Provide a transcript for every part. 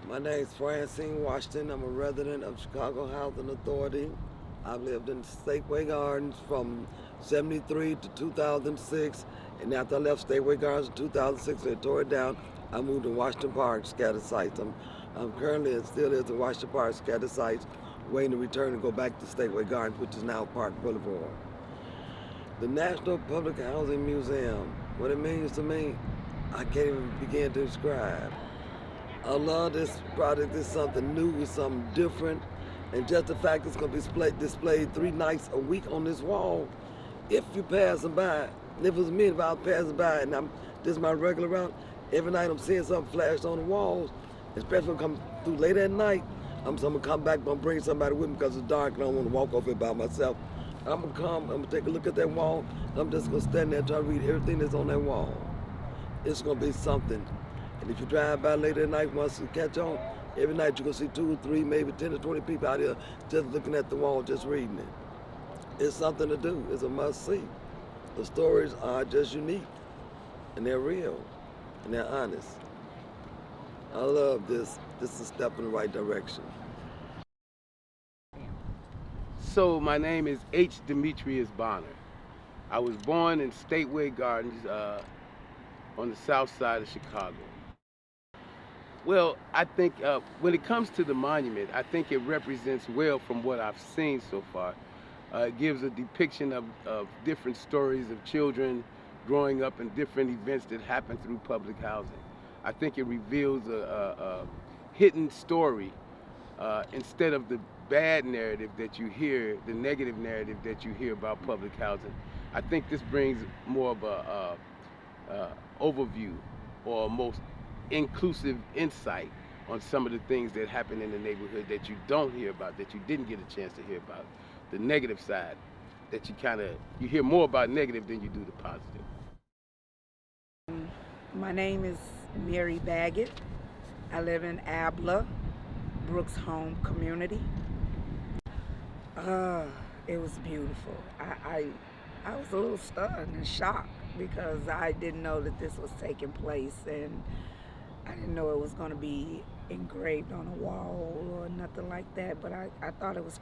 My name is Francine Washington. I'm a resident of Chicago Housing Authority. I've lived in Stateway Gardens from 73 to 2006. And after I left Stateway Gardens in 2006, they tore it down. I moved to Washington Park, scattered sites. I'm currently and still is in Washington Park, scattered sites, waiting to return and go back to Stateway Gardens, which is now Park Boulevard. The National Public Housing Museum, what it means to me, I can't even begin to describe. I love this project. It's something new, it's something different. And just the fact it's going to be displayed 3 nights a week on this wall, if you're passing by, and if it was me, if I was passing by and this is my regular route, every night I'm seeing something flashed on the walls, especially when I come through late at night, I'm going to come back, I'm going to bring somebody with me because it's dark and I don't want to walk off it by myself. I'm going to come, I'm going to take a look at that wall, and I'm just going to stand there and try to read everything that's on that wall. It's going to be something. And if you drive by late at night, once you catch on, every night you're going to see 2 or 3, maybe 10 or 20 people out here just looking at the wall, just reading it. It's something to do. It's a must-see. The stories are just unique, and they're real, and they're honest. I love this. This is a step in the right direction. So my name is H. Demetrius Bonner. I was born in Stateway Gardens on the south side of Chicago. Well, I think when it comes to the monument, I think it represents well from what I've seen so far. It gives a depiction of different stories of children growing up in different events that happen through public housing. I think it reveals a hidden story instead of the bad narrative that you hear, the negative narrative that you hear about public housing. I think this brings more of a overview or a most inclusive insight on some of the things that happen in the neighborhood that you don't hear about, that you didn't get a chance to hear about. The negative side that you hear more about negative than you do the positive. My name is Mary Baggett. I live in Abla, Brooks Home Community. It was beautiful. I was a little stunned and shocked because I didn't know that this was taking place, and I didn't know it was going to be engraved on a wall or nothing like that, but I thought it was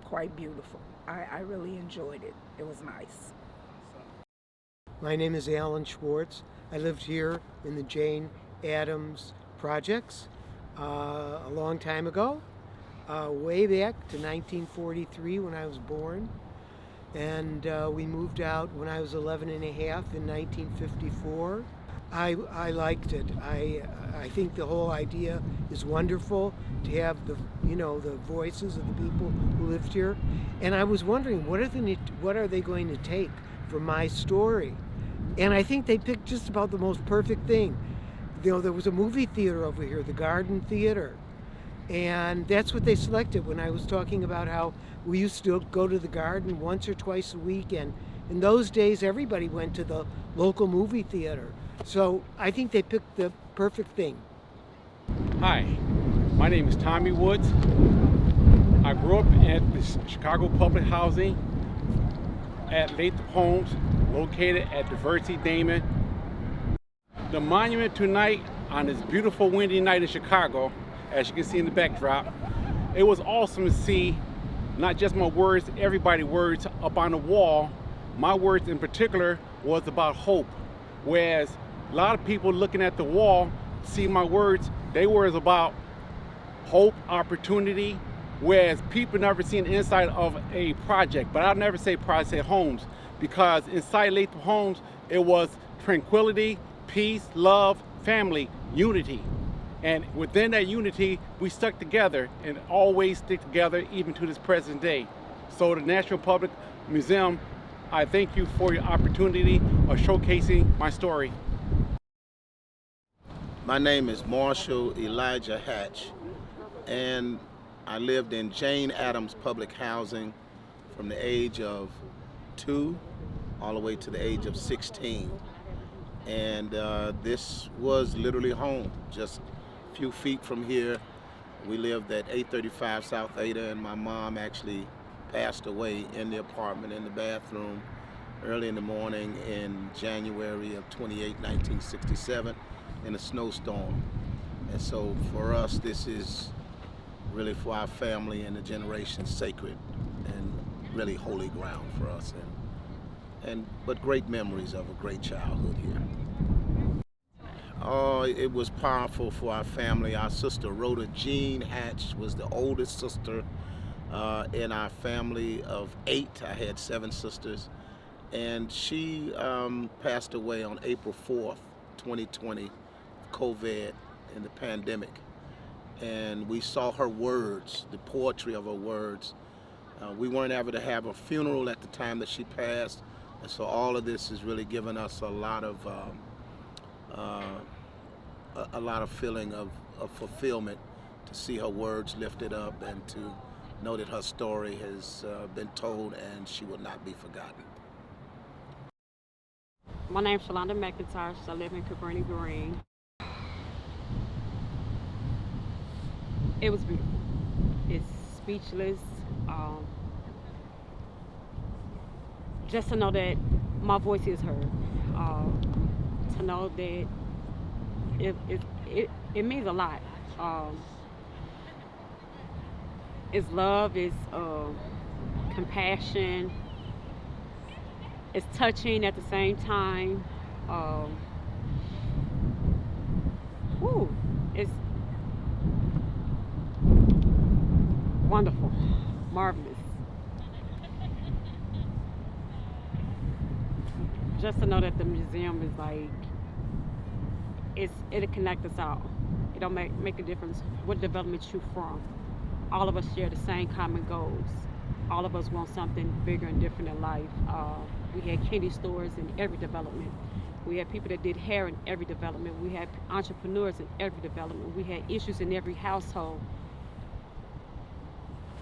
quite beautiful. I really enjoyed it. It was nice. My name is Alan Schwartz. I lived here in the Jane Addams projects a long time ago, way back to 1943 when I was born. And we moved out when I was 11 and a half in 1954. I liked it. I think the whole idea is wonderful to have the voices of the people who lived here. And I was wondering, what are they going to take from my story? And I think they picked just about the most perfect thing. There was a movie theater over here, the Garden Theater. And that's what they selected when I was talking about how we used to go to the Garden once or twice a week. And in those days, everybody went to the local movie theater. So I think they picked the perfect thing. Hi, my name is Tommy Woods. I grew up at the Chicago Public Housing at Latham Homes, located at Diversey Damon. The monument tonight, on this beautiful windy night in Chicago, as you can see in the backdrop, it was awesome to see not just my words, everybody's words up on the wall. My words in particular was about hope, whereas a lot of people looking at the wall see my words, they were about hope, opportunity, whereas people never seen the inside of a project. But I'll never say project, say homes, because inside Latham Homes, it was tranquility, peace, love, family, unity. And within that unity, we stuck together and always stick together even to this present day. So the National Public Museum, I thank you for your opportunity of showcasing my story. My name is Marshall Elijah Hatch, and I lived in Jane Addams Public Housing from the age of 2 all the way to the age of 16. And this was literally home, just a few feet from here. We lived at 835 South Ada, and my mom actually passed away in the apartment in the bathroom early in the morning in January of 28, 1967 in a snowstorm. And so for us, this is really for our family and the generations sacred and really holy ground for us. But great memories of a great childhood here. Oh, it was powerful for our family. Our sister Rhoda Jean Hatch was the oldest sister in our family of 8. I had 7 sisters, and she passed away on April 4th, 2020, COVID and the pandemic. And we saw her words, the poetry of her words. We weren't able to have a funeral at the time that she passed, and so all of this has really given us a lot of feeling of fulfillment to see her words lifted up and to know that her story has been told and she will not be forgotten. My name's Shalonda McIntosh. I live in Cabrini Green. It was beautiful. It's speechless. Just to know that my voice is heard. To know that it means a lot. It's love, it's compassion, it's touching at the same time. It's wonderful, marvelous. Just to know that the museum is like, it'll connect us all. It don't make a difference what development you're from. All of us share the same common goals. All of us want something bigger and different in life. We had candy stores in every development. We had people that did hair in every development. We had entrepreneurs in every development. We had issues in every household.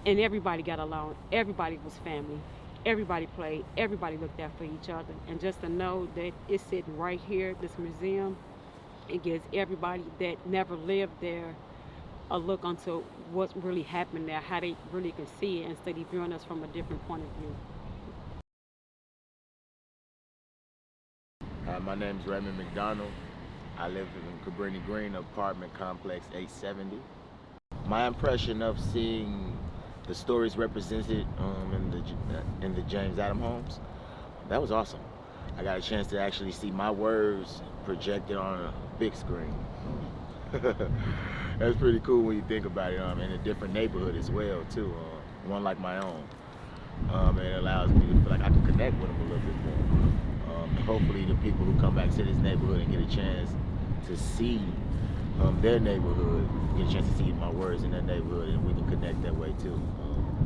And everybody got along. Everybody was family. Everybody played. Everybody looked out for each other. And just to know that it's sitting right here, this museum, it gives everybody that never lived there a look onto what's really happening there, how they really can see it instead of viewing us from a different point of view. My name is Raymond McDonald. I live in Cabrini Green, apartment complex 870. My impression of seeing the stories represented in the James Adams homes, that was awesome. I got a chance to actually see my words projected on a big screen. That's pretty cool when you think about it, in a different neighborhood as well too, one like my own. It allows me to feel like I can connect with them a little bit more. Hopefully the people who come back to this neighborhood and get a chance to see their neighborhood, get a chance to see my words in their neighborhood, and we can connect that way too,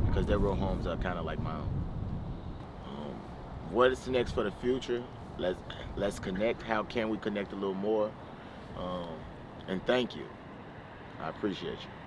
because their real homes are kind of like my own. What is next for the future? Let's connect. How can we connect a little more? And thank you. I appreciate you.